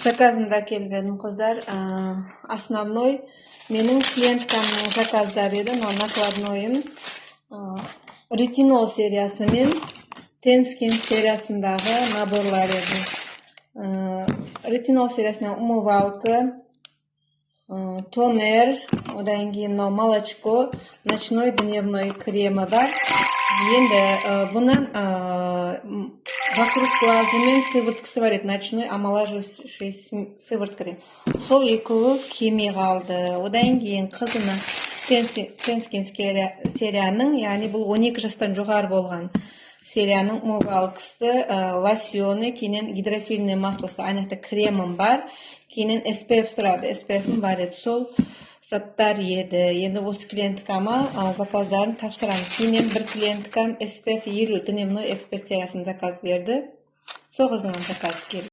Заказымда келген қыздар. Основной менің клиенткамның заказдары еді, но накладнойым ретинол сериясы мен Тенскин сериясындағы наборлар еді. Ретинол сериясына умывалка, тонер, одан кейін молочко, ночной дневной кремі бар. Енді бұнан вокруг глазы мен сывырткасы бар еді, ночной омолаживающий сыворткасы. Сол екеуі келмей қалды. Одан кейін қызына Тенскин серияның, яғни бұл 12 жастан жоғары болған серияның умывалкасы, лосьоны, кейінен гидрофильный маслосы, айнақты кремім бар, кейінен SPF сұрады, SPF-ім бар еді. Сол заттар еді. Енді осы клиенткама заказдарын тапсырамын. Кейінен бір клиенткам SPF 50 дневной экспертиясын заказ берді. Сол қызынан заказ келді.